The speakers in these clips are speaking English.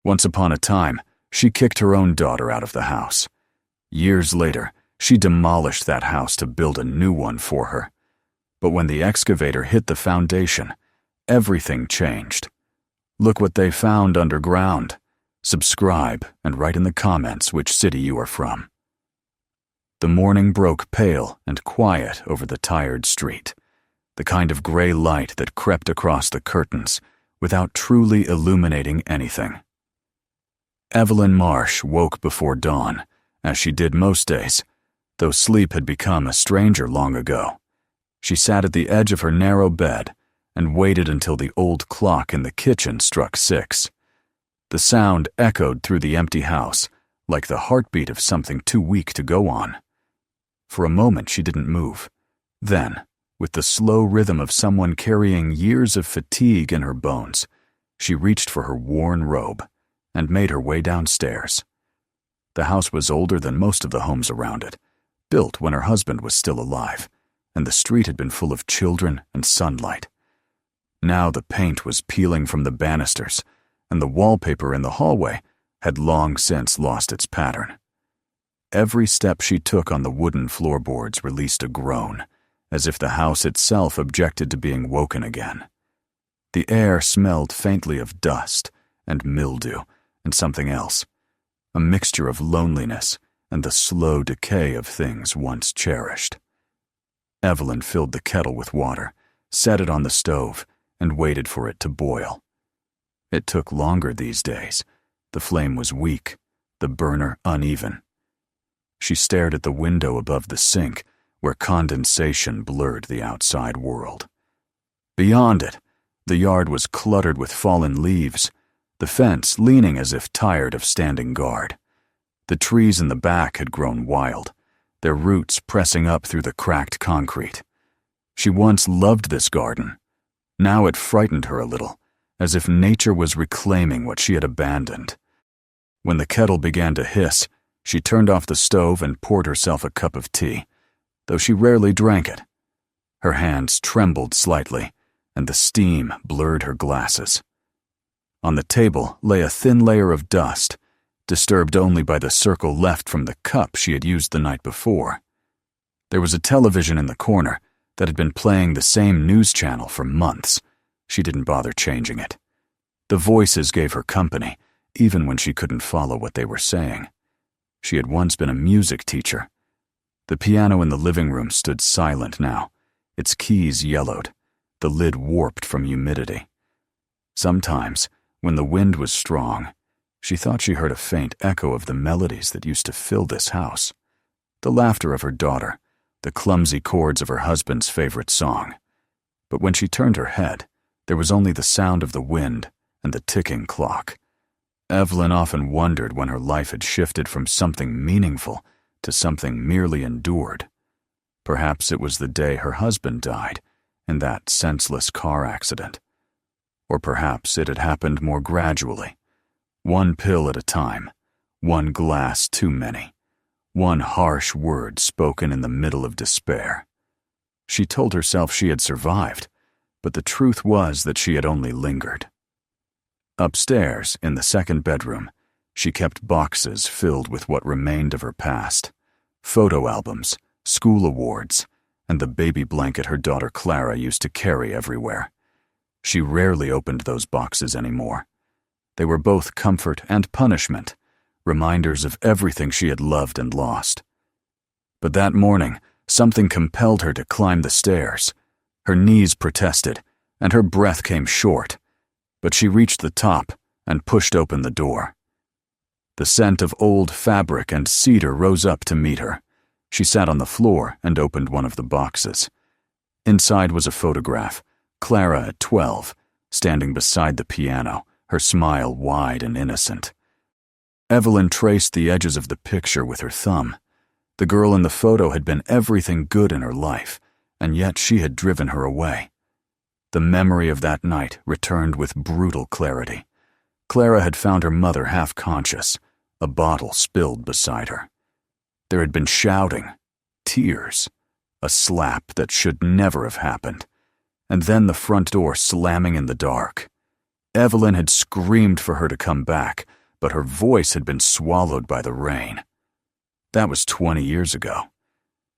Once upon a time, she kicked her own daughter out of the house. Years later, she demolished that house to build a new one for her. But when the excavator hit the foundation, everything changed. Look what they found underground. Subscribe and write in the comments which city you are from. The morning broke pale and quiet over the tired street, the kind of gray light that crept across the curtains without truly illuminating anything. Evelyn Marsh woke before dawn, as she did most days, though sleep had become a stranger long ago. She sat at the edge of her narrow bed and waited until the old clock in the kitchen struck 6. The sound echoed through the empty house, like the heartbeat of something too weak to go on. For a moment she didn't move. Then, with the slow rhythm of someone carrying years of fatigue in her bones, she reached for her worn robe and made her way downstairs. The house was older than most of the homes around it, built when her husband was still alive, and the street had been full of children and sunlight. Now the paint was peeling from the banisters, and the wallpaper in the hallway had long since lost its pattern. Every step she took on the wooden floorboards released a groan, as if the house itself objected to being woken again. The air smelled faintly of dust and mildew and something else, a mixture of loneliness and the slow decay of things once cherished. Evelyn filled the kettle with water, set it on the stove, and waited for it to boil. It took longer these days. The flame was weak, the burner uneven. She stared at the window above the sink, where condensation blurred the outside world. Beyond it, the yard was cluttered with fallen leaves, the fence leaning as if tired of standing guard. The trees in the back had grown wild, their roots pressing up through the cracked concrete. She once loved this garden. Now it frightened her a little, as if nature was reclaiming what she had abandoned. When the kettle began to hiss, she turned off the stove and poured herself a cup of tea, though she rarely drank it. Her hands trembled slightly, and the steam blurred her glasses. On the table lay a thin layer of dust, disturbed only by the circle left from the cup she had used the night before. There was a television in the corner that had been playing the same news channel for months. She didn't bother changing it. The voices gave her company, even when she couldn't follow what they were saying. She had once been a music teacher. The piano in the living room stood silent now, its keys yellowed, the lid warped from humidity. Sometimes, when the wind was strong, she thought she heard a faint echo of the melodies that used to fill this house, the laughter of her daughter, the clumsy chords of her husband's favorite song. But when she turned her head, there was only the sound of the wind and the ticking clock. Evelyn often wondered when her life had shifted from something meaningful to something merely endured. Perhaps it was the day her husband died, in that senseless car accident. Or perhaps it had happened more gradually, one pill at a time, one glass too many, one harsh word spoken in the middle of despair. She told herself she had survived, but the truth was that she had only lingered. Upstairs, in the second bedroom, she kept boxes filled with what remained of her past, photo albums, school awards, and the baby blanket her daughter Clara used to carry everywhere. She rarely opened those boxes anymore. They were both comfort and punishment, reminders of everything she had loved and lost. But that morning, something compelled her to climb the stairs. Her knees protested, and her breath came short, but she reached the top and pushed open the door. The scent of old fabric and cedar rose up to meet her. She sat on the floor and opened one of the boxes. Inside was a photograph, Clara at 12, standing beside the piano, her smile wide and innocent. Evelyn traced the edges of the picture with her thumb. The girl in the photo had been everything good in her life, and yet she had driven her away. The memory of that night returned with brutal clarity. Clara had found her mother half-conscious, a bottle spilled beside her. There had been shouting, tears, a slap that should never have happened, and then the front door slamming in the dark. Evelyn had screamed for her to come back, but her voice had been swallowed by the rain. That was 20 years ago.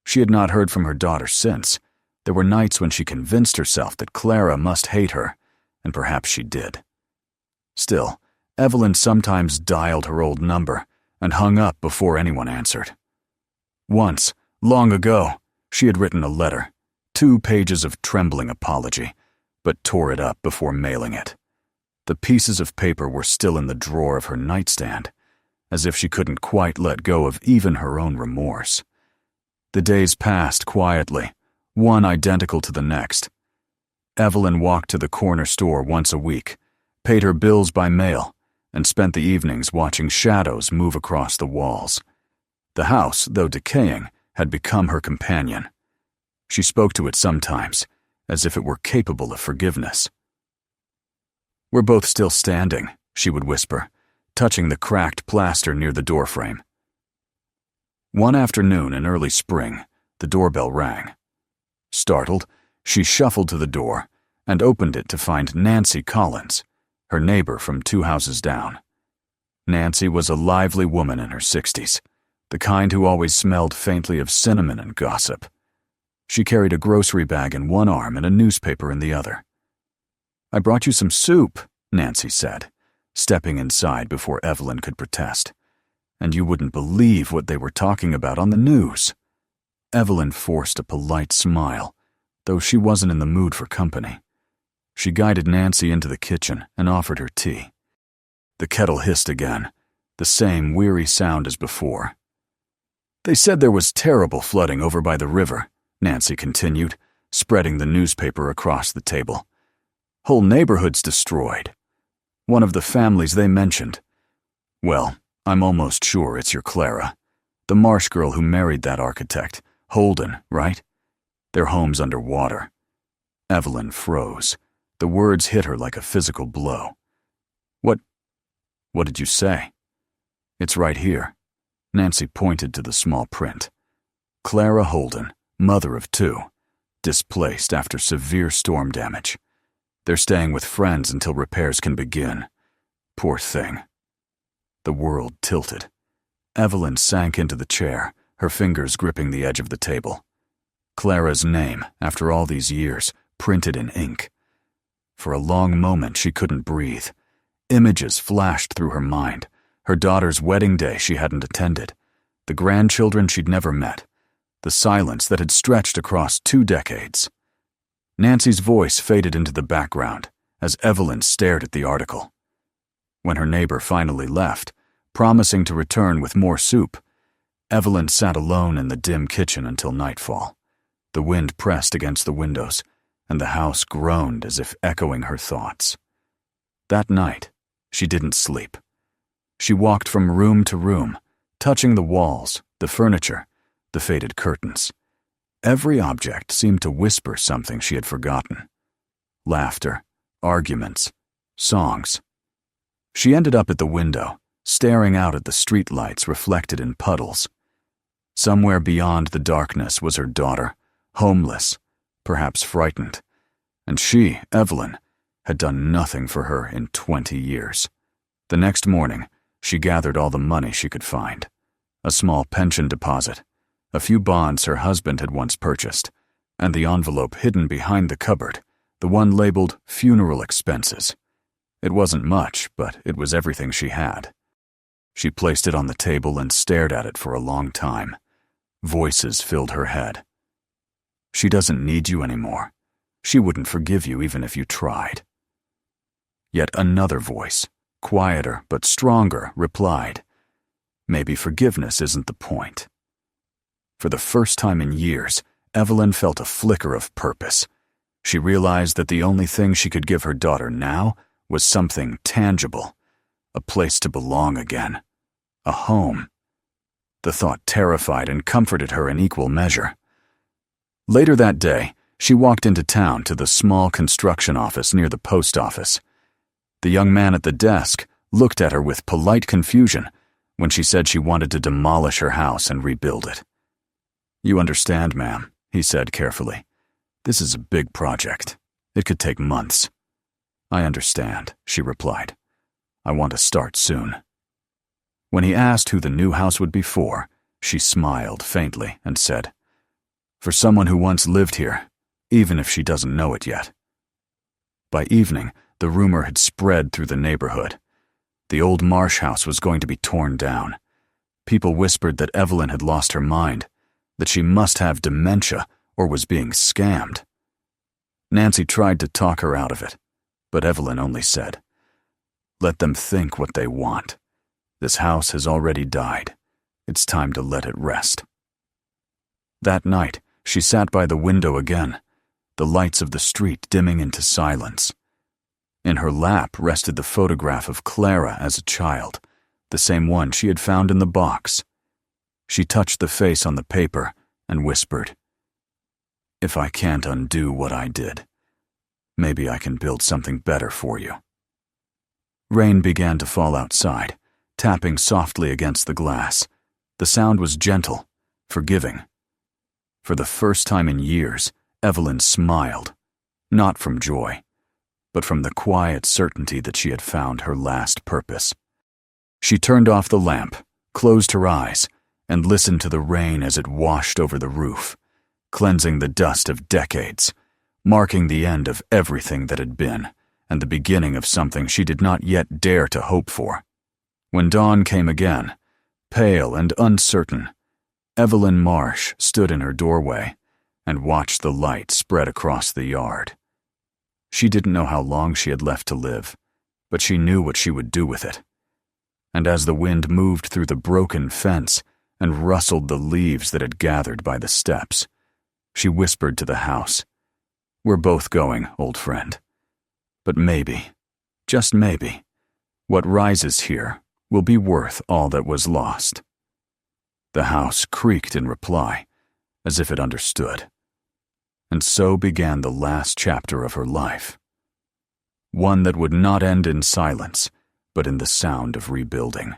She had not heard from her daughter since. There were nights when she convinced herself that Clara must hate her, and perhaps she did. Still, Evelyn sometimes dialed her old number and hung up before anyone answered. Once, long ago, she had written a letter, 2 pages of trembling apology, but tore it up before mailing it. The pieces of paper were still in the drawer of her nightstand, as if she couldn't quite let go of even her own remorse. The days passed quietly, one identical to the next. Evelyn walked to the corner store once a week, paid her bills by mail, and spent the evenings watching shadows move across the walls. The house, though decaying, had become her companion. She spoke to it sometimes, as if it were capable of forgiveness. "We're both still standing," she would whisper, touching the cracked plaster near the doorframe. One afternoon in early spring, the doorbell rang. Startled, she shuffled to the door and opened it to find Nancy Collins, her neighbor from 2 houses down. Nancy was a lively woman in her 60s, the kind who always smelled faintly of cinnamon and gossip. She carried a grocery bag in one arm and a newspaper in the other. "I brought you some soup," Nancy said, stepping inside before Evelyn could protest. "And you wouldn't believe what they were talking about on the news." Evelyn forced a polite smile, though she wasn't in the mood for company. She guided Nancy into the kitchen and offered her tea. The kettle hissed again, the same weary sound as before. "They said there was terrible flooding over by the river," Nancy continued, spreading the newspaper across the table. "Whole neighborhoods destroyed. One of the families they mentioned. Well, I'm almost sure it's your Clara, the Marsh girl who married that architect, Holden, right? Their home's under water." Evelyn froze. The words hit her like a physical blow. What did you say?" "It's right here." Nancy pointed to the small print. "Clara Holden, mother of 2, displaced after severe storm damage. They're staying with friends until repairs can begin. Poor thing." The world tilted. Evelyn sank into the chair, her fingers gripping the edge of the table. Clara's name, after all these years, printed in ink. For a long moment she couldn't breathe. Images flashed through her mind. Her daughter's wedding day she hadn't attended. The grandchildren she'd never met. The silence that had stretched across 2 decades. Nancy's voice faded into the background as Evelyn stared at the article. When her neighbor finally left, promising to return with more soup, Evelyn sat alone in the dim kitchen until nightfall. The wind pressed against the windows, and the house groaned as if echoing her thoughts. That night, she didn't sleep. She walked from room to room, touching the walls, the furniture, the faded curtains. Every object seemed to whisper something she had forgotten. Laughter, arguments, songs. She ended up at the window, staring out at the streetlights reflected in puddles. Somewhere beyond the darkness was her daughter, homeless, perhaps frightened, and she, Evelyn, had done nothing for her in 20 years. The next morning, she gathered all the money she could find. A small pension deposit, a few bonds her husband had once purchased, and the envelope hidden behind the cupboard, the one labeled funeral expenses. It wasn't much, but it was everything she had. She placed it on the table and stared at it for a long time. Voices filled her head. "She doesn't need you anymore. She wouldn't forgive you even if you tried." Yet another voice, quieter but stronger, replied, "Maybe forgiveness isn't the point." For the first time in years, Evelyn felt a flicker of purpose. She realized that the only thing she could give her daughter now was something tangible, a place to belong again, a home. The thought terrified and comforted her in equal measure. Later that day, she walked into town to the small construction office near the post office. The young man at the desk looked at her with polite confusion when she said she wanted to demolish her house and rebuild it. "You understand, ma'am," he said carefully. "This is a big project. It could take months." "I understand," she replied. "I want to start soon." When he asked who the new house would be for, she smiled faintly and said, "For someone who once lived here, even if she doesn't know it yet." By evening, the rumor had spread through the neighborhood. The old Marsh house was going to be torn down. People whispered that Evelyn had lost her mind, that she must have dementia or was being scammed. Nancy tried to talk her out of it, but Evelyn only said, "Let them think what they want. This house has already died. It's time to let it rest." That night, she sat by the window again, the lights of the street dimming into silence. In her lap rested the photograph of Clara as a child, the same one she had found in the box. She touched the face on the paper and whispered, "If I can't undo what I did, maybe I can build something better for you." Rain began to fall outside, tapping softly against the glass. The sound was gentle, forgiving. For the first time in years, Evelyn smiled, not from joy, but from the quiet certainty that she had found her last purpose. She turned off the lamp, closed her eyes, and listened to the rain as it washed over the roof, cleansing the dust of decades, marking the end of everything that had been, and the beginning of something she did not yet dare to hope for. When dawn came again, pale and uncertain, Evelyn Marsh stood in her doorway and watched the light spread across the yard. She didn't know how long she had left to live, but she knew what she would do with it. And as the wind moved through the broken fence and rustled the leaves that had gathered by the steps, she whispered to the house, "We're both going, old friend. But maybe, just maybe, what rises here will be worth all that was lost." The house creaked in reply, as if it understood. And so began the last chapter of her life. One that would not end in silence, but in the sound of rebuilding.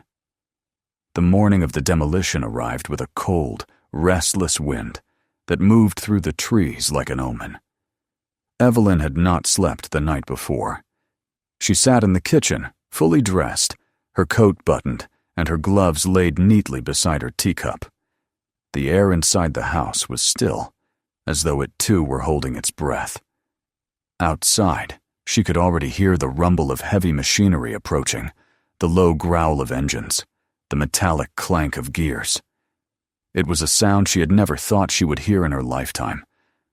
The morning of the demolition arrived with a cold, restless wind that moved through the trees like an omen. Evelyn had not slept the night before. She sat in the kitchen, fully dressed, her coat buttoned, and her gloves laid neatly beside her teacup. The air inside the house was still, as though it too were holding its breath. Outside, she could already hear the rumble of heavy machinery approaching, the low growl of engines, the metallic clank of gears. It was a sound she had never thought she would hear in her lifetime,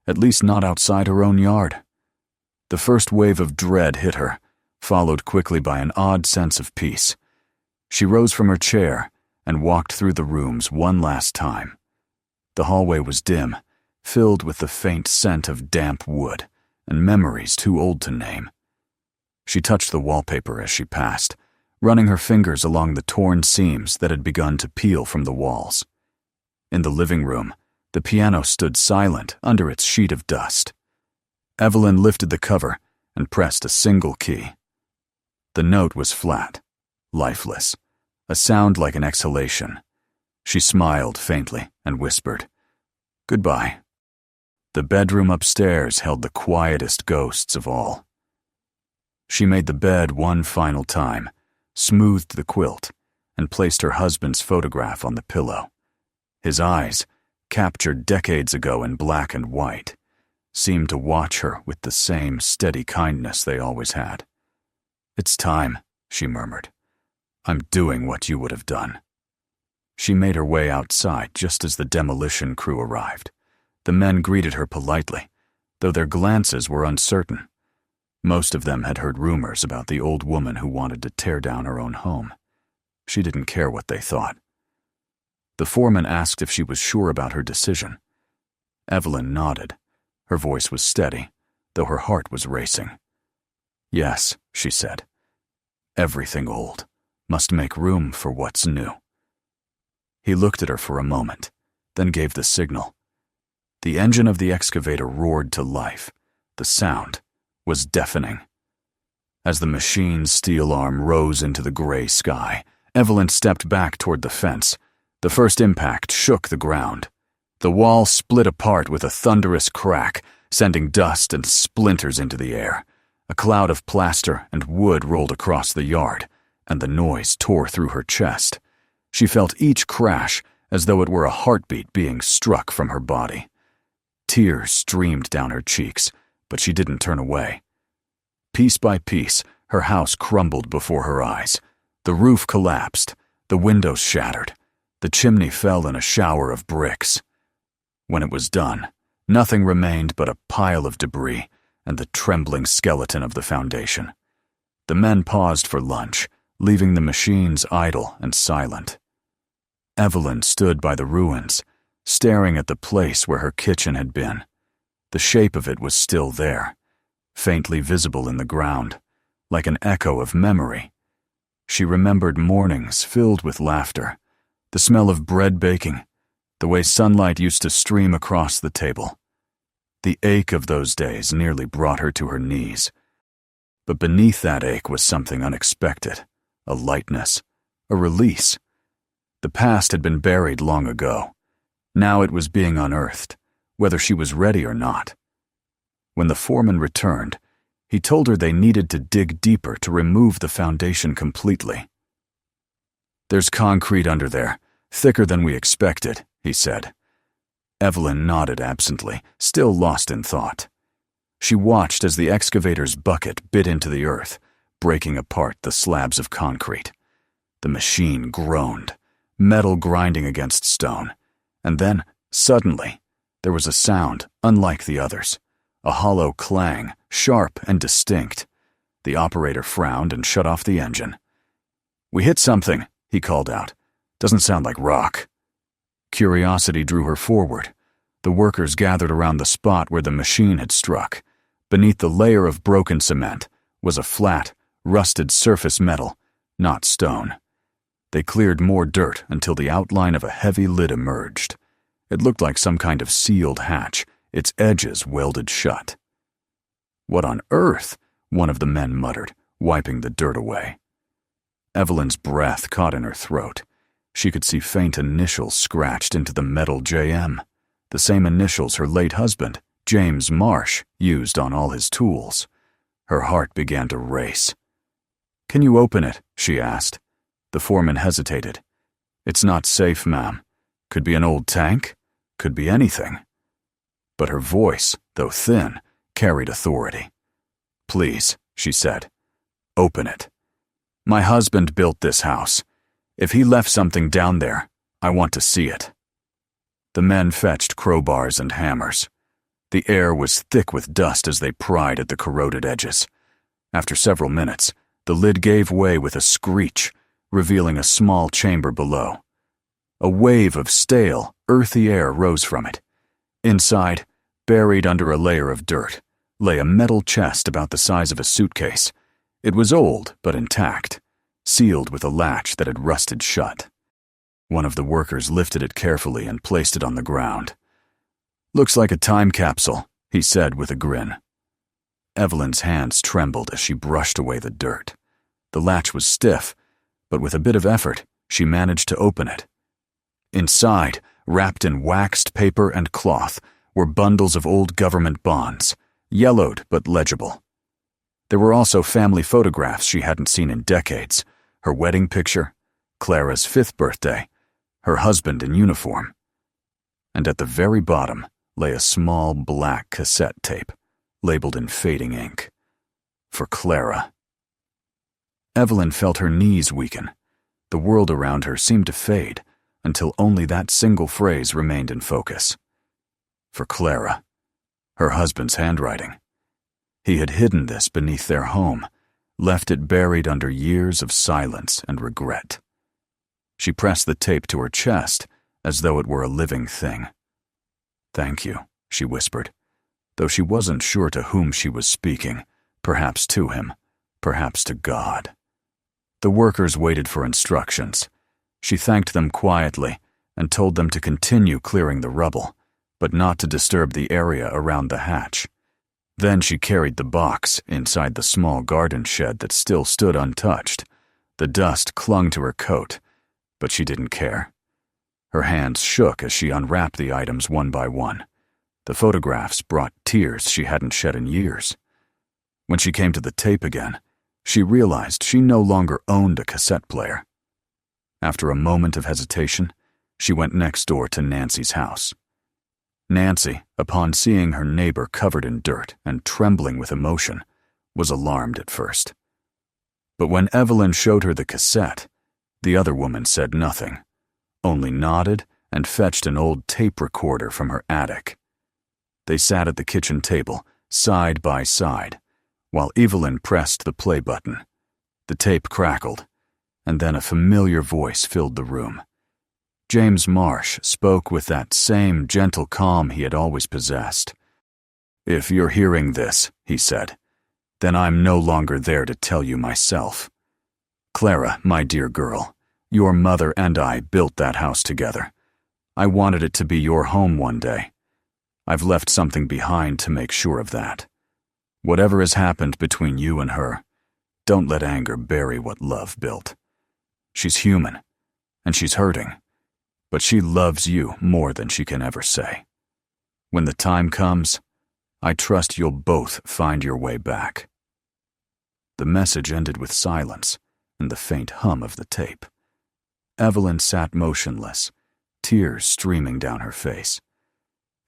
at least not outside her own yard. The first wave of dread hit her, followed quickly by an odd sense of peace. She rose from her chair and walked through the rooms one last time. The hallway was dim, filled with the faint scent of damp wood and memories too old to name. She touched the wallpaper as she passed, running her fingers along the torn seams that had begun to peel from the walls. In the living room, the piano stood silent under its sheet of dust. Evelyn lifted the cover and pressed a single key. The note was flat, lifeless, a sound like an exhalation. She smiled faintly and whispered, "Goodbye." The bedroom upstairs held the quietest ghosts of all. She made the bed one final time, smoothed the quilt, and placed her husband's photograph on the pillow. His eyes, captured decades ago in black and white, seemed to watch her with the same steady kindness they always had. "It's time," she murmured. "I'm doing what you would have done." She made her way outside just as the demolition crew arrived. The men greeted her politely, though their glances were uncertain. Most of them had heard rumors about the old woman who wanted to tear down her own home. She didn't care what they thought. The foreman asked if she was sure about her decision. Evelyn nodded. Her voice was steady, though her heart was racing. "Yes," she said. "Everything old must make room for what's new." He looked at her for a moment, then gave the signal. The engine of the excavator roared to life. The sound was deafening. As the machine's steel arm rose into the gray sky, Evelyn stepped back toward the fence. The first impact shook the ground. The wall split apart with a thunderous crack, sending dust and splinters into the air. A cloud of plaster and wood rolled across the yard, and the noise tore through her chest. She felt each crash as though it were a heartbeat being struck from her body. Tears streamed down her cheeks, but she didn't turn away. Piece by piece, her house crumbled before her eyes. The roof collapsed, the windows shattered, the chimney fell in a shower of bricks. When it was done, nothing remained but a pile of debris and the trembling skeleton of the foundation. The men paused for lunch, leaving the machines idle and silent. Evelyn stood by the ruins, staring at the place where her kitchen had been. The shape of it was still there, faintly visible in the ground, like an echo of memory. She remembered mornings filled with laughter, the smell of bread baking, the way sunlight used to stream across the table. The ache of those days nearly brought her to her knees. But beneath that ache was something unexpected, a lightness, a release. The past had been buried long ago. Now it was being unearthed, whether she was ready or not. When the foreman returned, he told her they needed to dig deeper to remove the foundation completely. "There's concrete under there, thicker than we expected," he said. Evelyn nodded absently, still lost in thought. She watched as the excavator's bucket bit into the earth, breaking apart the slabs of concrete. The machine groaned, metal grinding against stone, and then, suddenly, there was a sound unlike the others, a hollow clang, sharp and distinct. The operator frowned and shut off the engine. "We hit something," he called out. "Doesn't sound like rock." Curiosity drew her forward. The workers gathered around the spot where the machine had struck. Beneath the layer of broken cement was a flat, rusted surface metal, not stone. They cleared more dirt until the outline of a heavy lid emerged. It looked like some kind of sealed hatch, its edges welded shut. "What on earth?" one of the men muttered, wiping the dirt away. Evelyn's breath caught in her throat. She could see faint initials scratched into the metal JM, the same initials her late husband, James Marsh, used on all his tools. Her heart began to race. "Can you open it?" she asked. The foreman hesitated. "It's not safe, ma'am. Could be an old tank. Could be anything." But her voice, though thin, carried authority. "Please," she said, "open it. My husband built this house. If he left something down there, I want to see it." The men fetched crowbars and hammers. The air was thick with dust as they pried at the corroded edges. After several minutes, the lid gave way with a screech, revealing a small chamber below. A wave of stale, earthy air rose from it. Inside, buried under a layer of dirt, lay a metal chest about the size of a suitcase. It was old but intact, sealed with a latch that had rusted shut. One of the workers lifted it carefully and placed it on the ground. "Looks like a time capsule," he said with a grin. Evelyn's hands trembled as she brushed away the dirt. The latch was stiff, but with a bit of effort, she managed to open it. Inside, wrapped in waxed paper and cloth, were bundles of old government bonds, yellowed but legible. There were also family photographs she hadn't seen in decades, her wedding picture, Clara's 5th birthday, her husband in uniform. And at the very bottom lay a small black cassette tape, labeled in fading ink. For Clara. Evelyn felt her knees weaken. The world around her seemed to fade, until only that single phrase remained in focus. For Clara. Her husband's handwriting. He had hidden this beneath their home, left it buried under years of silence and regret. She pressed the tape to her chest as though it were a living thing. "Thank you," she whispered, though she wasn't sure to whom she was speaking, perhaps to him, perhaps to God. The workers waited for instructions. She thanked them quietly and told them to continue clearing the rubble, but not to disturb the area around the hatch. Then she carried the box inside the small garden shed that still stood untouched. The dust clung to her coat, but she didn't care. Her hands shook as she unwrapped the items one by one. The photographs brought tears she hadn't shed in years. When she came to the tape again, she realized she no longer owned a cassette player. After a moment of hesitation, she went next door to Nancy's house. Nancy, upon seeing her neighbor covered in dirt and trembling with emotion, was alarmed at first. But when Evelyn showed her the cassette, the other woman said nothing, only nodded and fetched an old tape recorder from her attic. They sat at the kitchen table, side by side, while Evelyn pressed the play button. The tape crackled, and then a familiar voice filled the room. James Marsh spoke with that same gentle calm he had always possessed. "If you're hearing this," he said, "then I'm no longer there to tell you myself. Clara, my dear girl, your mother and I built that house together. I wanted it to be your home one day. I've left something behind to make sure of that. Whatever has happened between you and her, don't let anger bury what love built. She's human, and she's hurting, but she loves you more than she can ever say. When the time comes, I trust you'll both find your way back." The message ended with silence and the faint hum of the tape. Evelyn sat motionless, tears streaming down her face.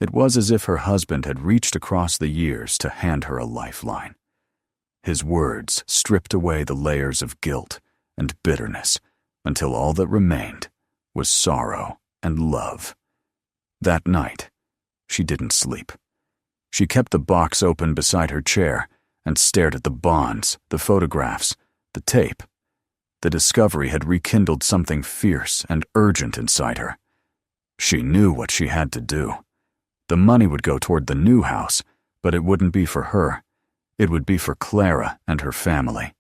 It was as if her husband had reached across the years to hand her a lifeline. His words stripped away the layers of guilt and bitterness until all that remained was sorrow and love. That night, she didn't sleep. She kept the box open beside her chair and stared at the bonds, the photographs, the tape. The discovery had rekindled something fierce and urgent inside her. She knew what she had to do. The money would go toward the new house, but it wouldn't be for her. It would be for Clara and her family.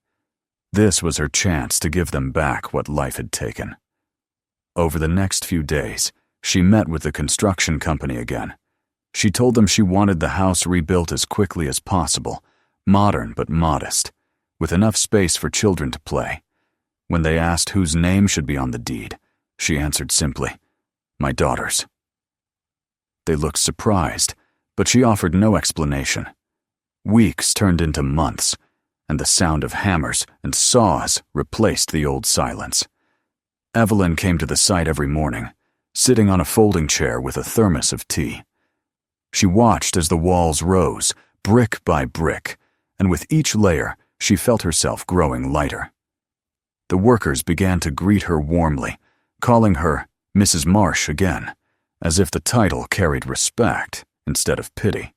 This was her chance to give them back what life had taken. Over the next few days, she met with the construction company again. She told them she wanted the house rebuilt as quickly as possible, modern but modest, with enough space for children to play. When they asked whose name should be on the deed, she answered simply, "My daughter's." They looked surprised, but she offered no explanation. Weeks turned into months, and the sound of hammers and saws replaced the old silence. Evelyn came to the site every morning, sitting on a folding chair with a thermos of tea. She watched as the walls rose, brick by brick, and with each layer, she felt herself growing lighter. The workers began to greet her warmly, calling her Mrs. Marsh again, as if the title carried respect instead of pity.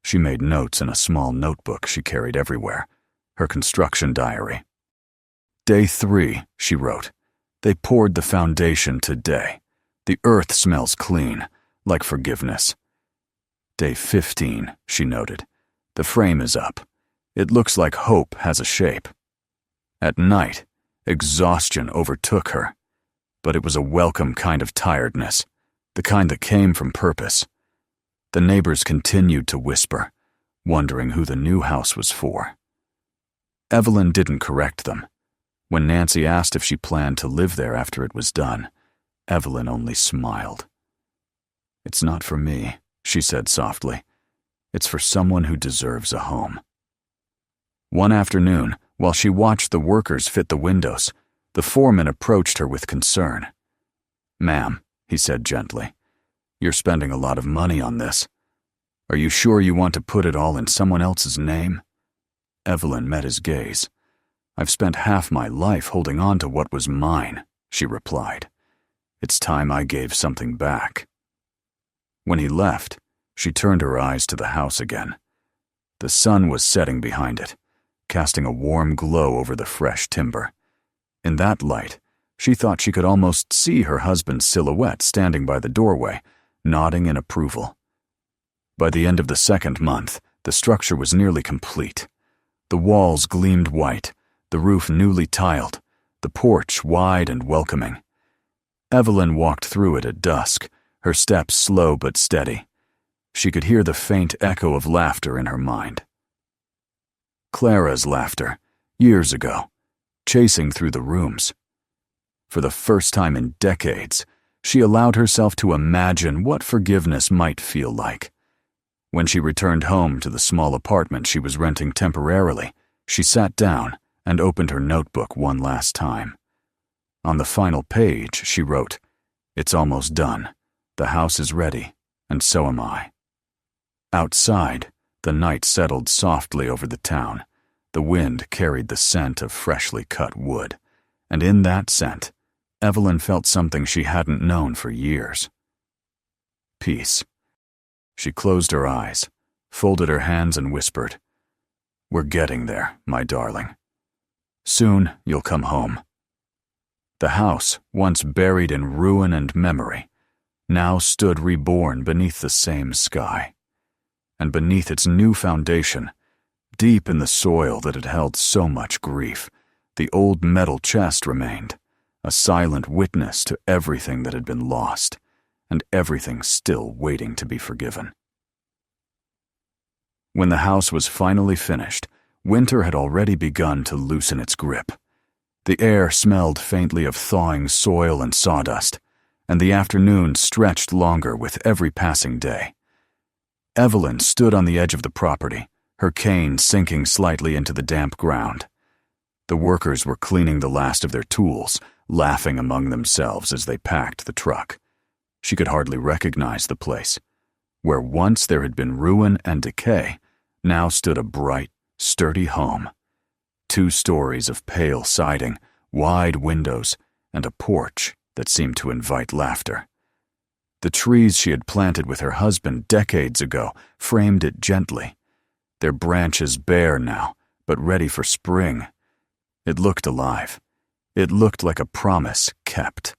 She made notes in a small notebook she carried everywhere, her construction diary. "Day 3, she wrote. They poured the foundation today. The earth smells clean, like forgiveness. Day 15, she noted. The frame is up. It looks like hope has a shape. At night, exhaustion overtook her, but it was a welcome kind of tiredness, the kind that came from purpose. The neighbors continued to whisper, wondering who the new house was for. Evelyn didn't correct them. When Nancy asked if she planned to live there after it was done, Evelyn only smiled. "It's not for me," she said softly. "It's for someone who deserves a home." One afternoon, while she watched the workers fit the windows, the foreman approached her with concern. "Ma'am," he said gently, "you're spending a lot of money on this. Are you sure you want to put it all in someone else's name?" Evelyn met his gaze. "I've spent half my life holding on to what was mine," she replied. "It's time I gave something back." When he left, she turned her eyes to the house again. The sun was setting behind it, casting a warm glow over the fresh timber. In that light, she thought she could almost see her husband's silhouette standing by the doorway, nodding in approval. By the end of the second month, the structure was nearly complete. The walls gleamed white, the roof newly tiled, the porch wide and welcoming. Evelyn walked through it at dusk, her steps slow but steady. She could hear the faint echo of laughter in her mind. Clara's laughter, years ago, chasing through the rooms. For the first time in decades, she allowed herself to imagine what forgiveness might feel like. When she returned home to the small apartment she was renting temporarily, she sat down and opened her notebook one last time. On the final page, she wrote, "It's almost done. The house is ready, and so am I." Outside, the night settled softly over the town. The wind carried the scent of freshly cut wood, and in that scent, Evelyn felt something she hadn't known for years. Peace. She closed her eyes, folded her hands, and whispered, "We're getting there, my darling. Soon you'll come home." The house, once buried in ruin and memory, now stood reborn beneath the same sky. And beneath its new foundation, deep in the soil that had held so much grief, the old metal chest remained, a silent witness to everything that had been lost, and everything still waiting to be forgiven. When the house was finally finished, winter had already begun to loosen its grip. The air smelled faintly of thawing soil and sawdust, and the afternoon stretched longer with every passing day. Evelyn stood on the edge of the property, her cane sinking slightly into the damp ground. The workers were cleaning the last of their tools, laughing among themselves as they packed the truck. She could hardly recognize the place. Where once there had been ruin and decay, now stood a bright, sturdy home. 2 stories of pale siding, wide windows, and a porch that seemed to invite laughter. The trees she had planted with her husband decades ago framed it gently, their branches bare now, but ready for spring. It looked alive. It looked like a promise kept.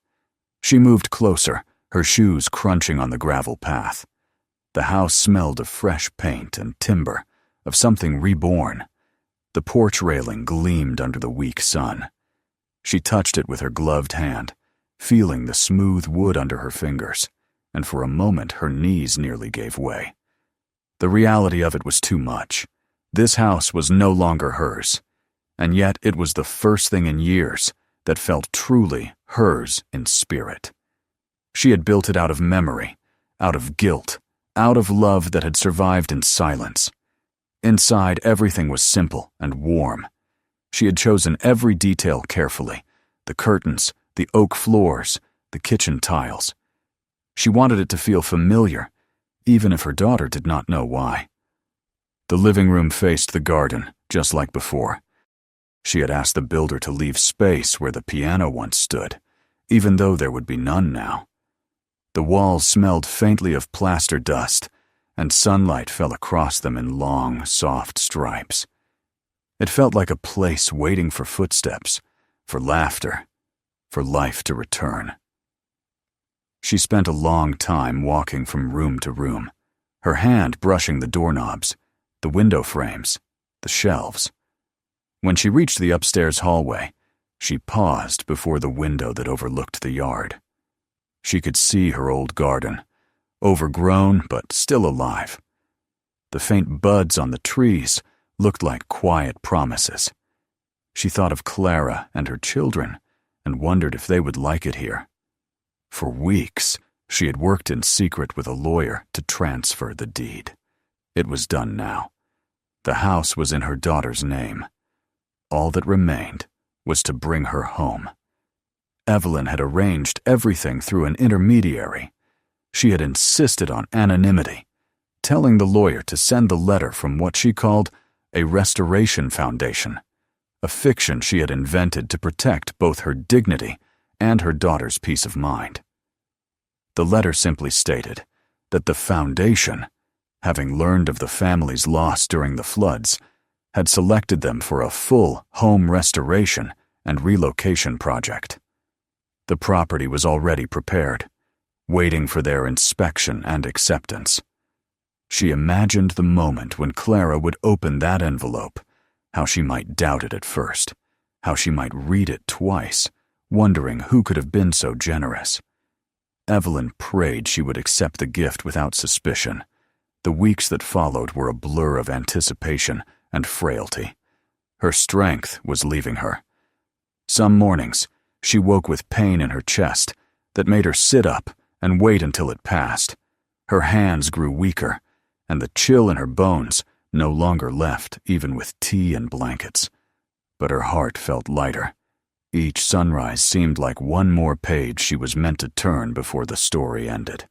She moved closer, her shoes crunching on the gravel path. The house smelled of fresh paint and timber, of something reborn. The porch railing gleamed under the weak sun. She touched it with her gloved hand, feeling the smooth wood under her fingers, and for a moment her knees nearly gave way. The reality of it was too much. This house was no longer hers, and yet it was the first thing in years that felt truly hers in spirit. She had built it out of memory, out of guilt, out of love that had survived in silence. Inside, everything was simple and warm. She had chosen every detail carefully, the curtains, the oak floors, the kitchen tiles. She wanted it to feel familiar, even if her daughter did not know why. The living room faced the garden, just like before. She had asked the builder to leave space where the piano once stood, even though there would be none now. The walls smelled faintly of plaster dust, and sunlight fell across them in long, soft stripes. It felt like a place waiting for footsteps, for laughter, for life to return. She spent a long time walking from room to room, her hand brushing the doorknobs, the window frames, the shelves. When she reached the upstairs hallway, she paused before the window that overlooked the yard. She could see her old garden, overgrown but still alive. The faint buds on the trees looked like quiet promises. She thought of Clara and her children and wondered if they would like it here. For weeks, she had worked in secret with a lawyer to transfer the deed. It was done now. The house was in her daughter's name. All that remained was to bring her home. Evelyn had arranged everything through an intermediary. She had insisted on anonymity, telling the lawyer to send the letter from what she called a restoration foundation, a fiction she had invented to protect both her dignity and her daughter's peace of mind. The letter simply stated that the foundation, having learned of the family's loss during the floods, had selected them for a full home restoration and relocation project. The property was already prepared, waiting for their inspection and acceptance. She imagined the moment when Clara would open that envelope, how she might doubt it at first, how she might read it twice, wondering who could have been so generous. Evelyn prayed she would accept the gift without suspicion. The weeks that followed were a blur of anticipation and frailty. Her strength was leaving her. Some mornings, she woke with pain in her chest that made her sit up and wait until it passed. Her hands grew weaker, and the chill in her bones no longer left even with tea and blankets. But her heart felt lighter. Each sunrise seemed like one more page she was meant to turn before the story ended.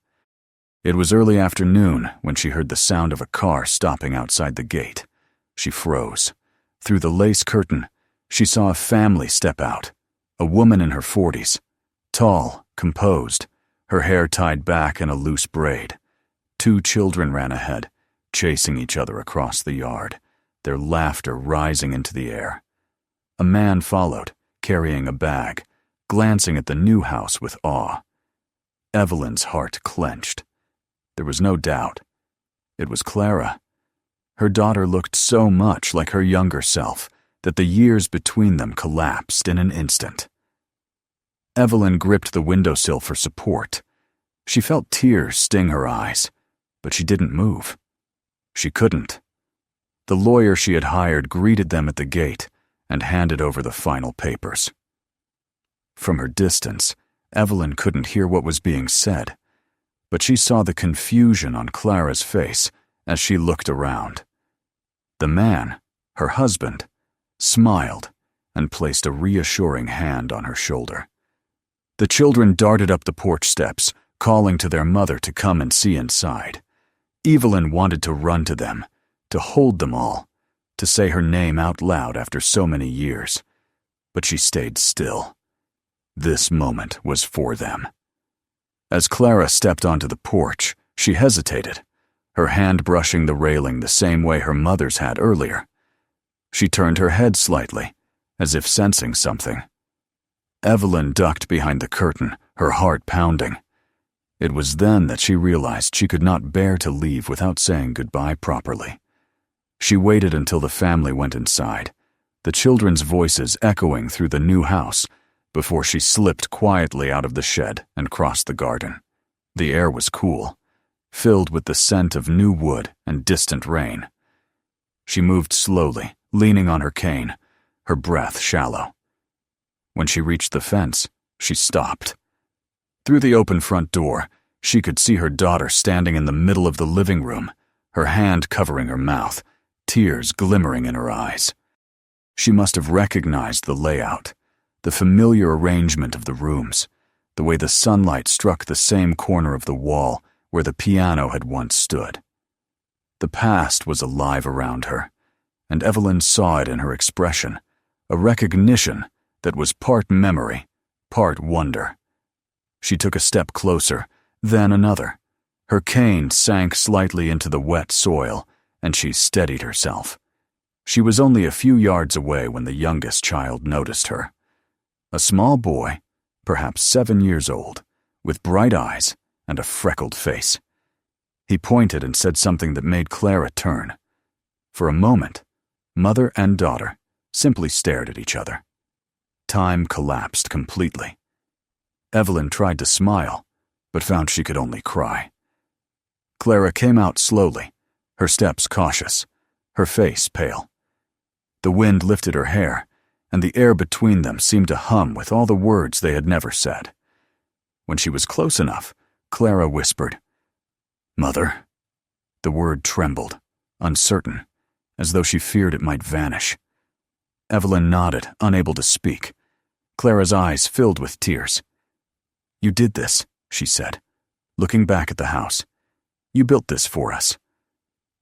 It was early afternoon when she heard the sound of a car stopping outside the gate. She froze. Through the lace curtain, she saw a family step out, a woman in her 40s, tall, composed, her hair tied back in a loose braid. 2 children ran ahead, chasing each other across the yard, their laughter rising into the air. A man followed, carrying a bag, glancing at the new house with awe. Evelyn's heart clenched. There was no doubt. It was Clara. Her daughter looked so much like her younger self that the years between them collapsed in an instant. Evelyn gripped the windowsill for support. She felt tears sting her eyes, but she didn't move. She couldn't. The lawyer she had hired greeted them at the gate and handed over the final papers. From her distance, Evelyn couldn't hear what was being said, but she saw the confusion on Clara's face as she looked around. The man, her husband, smiled and placed a reassuring hand on her shoulder. The children darted up the porch steps, calling to their mother to come and see inside. Evelyn wanted to run to them, to hold them all, to say her name out loud after so many years, but she stayed still. This moment was for them. As Clara stepped onto the porch, she hesitated, her hand brushing the railing the same way her mother's had earlier. She turned her head slightly, as if sensing something. Evelyn ducked behind the curtain, her heart pounding. It was then that she realized she could not bear to leave without saying goodbye properly. She waited until the family went inside, the children's voices echoing through the new house, before she slipped quietly out of the shed and crossed the garden. The air was cool, filled with the scent of new wood and distant rain. She moved slowly, leaning on her cane, her breath shallow. When she reached the fence, she stopped. Through the open front door, she could see her daughter standing in the middle of the living room, her hand covering her mouth, tears glimmering in her eyes. She must have recognized the layout, the familiar arrangement of the rooms, the way the sunlight struck the same corner of the wall where the piano had once stood. The past was alive around her, and Evelyn saw it in her expression, a recognition that was part memory, part wonder. She took a step closer, then another. Her cane sank slightly into the wet soil, and she steadied herself. She was only a few yards away when the youngest child noticed her. A small boy, perhaps 7 years old, with bright eyes and a freckled face. He pointed and said something that made Clara turn. For a moment, mother and daughter simply stared at each other. Time collapsed completely. Evelyn tried to smile, but found she could only cry. Clara came out slowly, her steps cautious, her face pale. The wind lifted her hair, and the air between them seemed to hum with all the words they had never said. When she was close enough, Clara whispered, "Mother." The word trembled, uncertain, as though she feared it might vanish. Evelyn nodded, unable to speak. Clara's eyes filled with tears. "You did this," she said, looking back at the house. "You built this for us."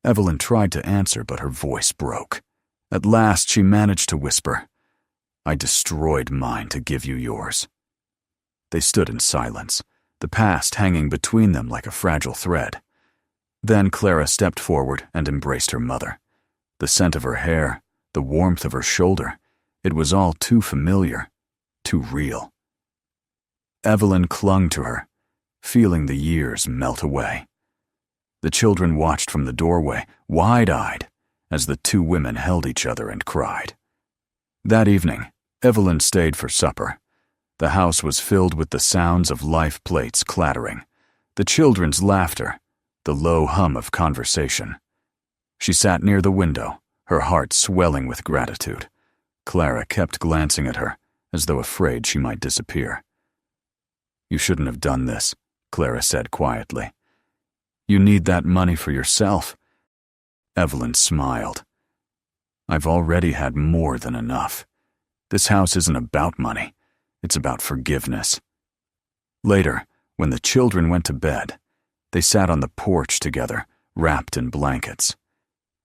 Evelyn tried to answer, but her voice broke. At last she managed to whisper, "I destroyed mine to give you yours." They stood in silence, the past hanging between them like a fragile thread. Then Clara stepped forward and embraced her mother. The scent of her hair, the warmth of her shoulder, it was all too familiar, too real. Evelyn clung to her, feeling the years melt away. The children watched from the doorway, wide-eyed, as the 2 women held each other and cried. That evening, Evelyn stayed for supper. The house was filled with the sounds of life plates clattering, the children's laughter, the low hum of conversation. She sat near the window, her heart swelling with gratitude. Clara kept glancing at her, as though afraid she might disappear. "You shouldn't have done this," Clara said quietly. "You need that money for yourself." Evelyn smiled. "I've already had more than enough. This house isn't about money. It's about forgiveness. Later, when the children went to bed, they sat on the porch together, wrapped in blankets.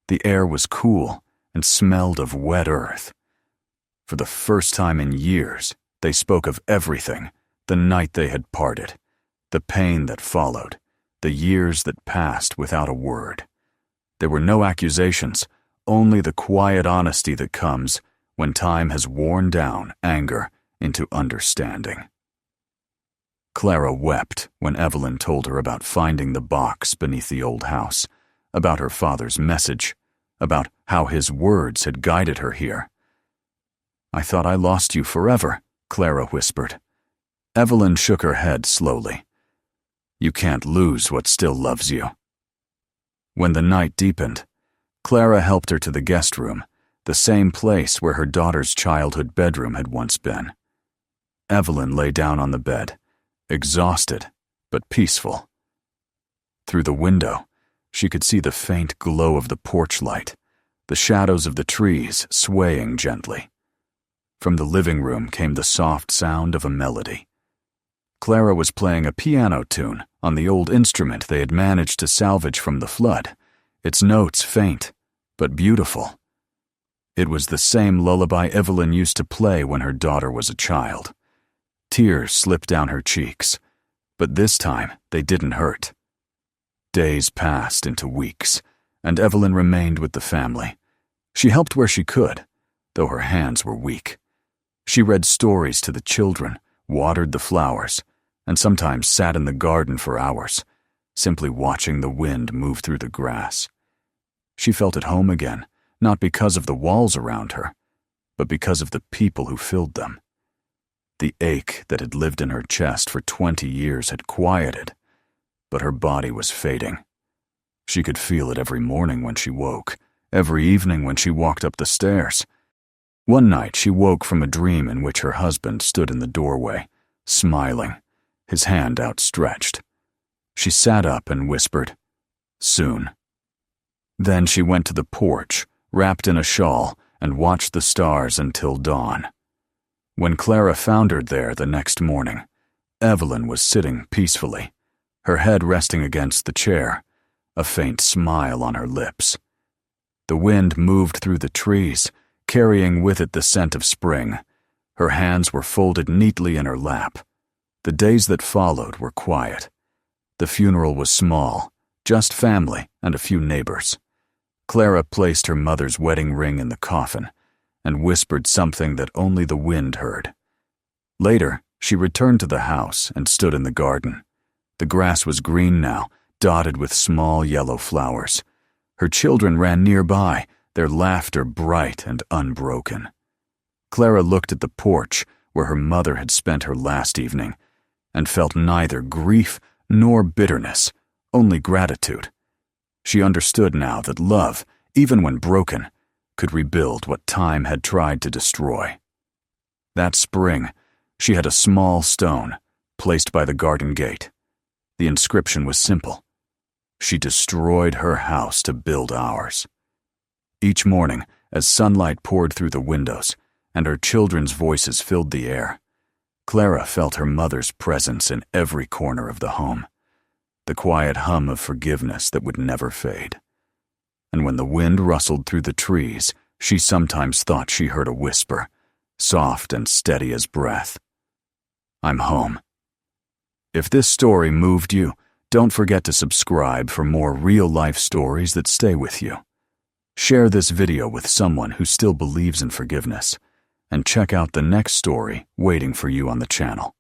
The air was cool and smelled of wet earth. For the first time in years, they spoke of everything, the night they had parted, the pain that followed, the years that passed without a word. There were no accusations, only the quiet honesty that comes when time has worn down anger into understanding. Clara wept when Evelyn told her about finding the box beneath the old house, about her father's message, about how his words had guided her here. "I thought I lost you forever," Clara whispered. Evelyn shook her head slowly. "You can't lose what still loves you." When the night deepened, Clara helped her to the guest room, the same place where her daughter's childhood bedroom had once been. Evelyn lay down on the bed, exhausted but peaceful. Through the window, she could see the faint glow of the porch light, the shadows of the trees swaying gently. From the living room came the soft sound of a melody. Clara was playing a piano tune on the old instrument they had managed to salvage from the flood, its notes faint but beautiful. It was the same lullaby Evelyn used to play when her daughter was a child. Tears slipped down her cheeks, but this time they didn't hurt. Days passed into weeks, and Evelyn remained with the family. She helped where she could, though her hands were weak. She read stories to the children, watered the flowers, and sometimes sat in the garden for hours, simply watching the wind move through the grass. She felt at home again, not because of the walls around her, but because of the people who filled them. The ache that had lived in her chest for 20 years had quieted, but her body was fading. She could feel it every morning when she woke, every evening when she walked up the stairs. One night she woke from a dream in which her husband stood in the doorway, smiling, his hand outstretched. She sat up and whispered, "Soon." Then she went to the porch, wrapped in a shawl, and watched the stars until dawn. When Clara found her there the next morning, Evelyn was sitting peacefully, her head resting against the chair, a faint smile on her lips. The wind moved through the trees, carrying with it the scent of spring. Her hands were folded neatly in her lap. The days that followed were quiet. The funeral was small, just family and a few neighbors. Clara placed her mother's wedding ring in the coffin and whispered something that only the wind heard. Later, she returned to the house and stood in the garden. The grass was green now, dotted with small yellow flowers. Her children ran nearby, their laughter bright and unbroken. Clara looked at the porch where her mother had spent her last evening and felt neither grief nor bitterness, only gratitude. She understood now that love, even when broken, could rebuild what time had tried to destroy. That spring, she had a small stone placed by the garden gate. The inscription was simple: "She destroyed her house to build ours." Each morning, as sunlight poured through the windows and her children's voices filled the air, Clara felt her mother's presence in every corner of the home, the quiet hum of forgiveness that would never fade. And when the wind rustled through the trees, she sometimes thought she heard a whisper, soft and steady as breath. "I'm home." If this story moved you, don't forget to subscribe for more real-life stories that stay with you. Share this video with someone who still believes in forgiveness, and check out the next story waiting for you on the channel.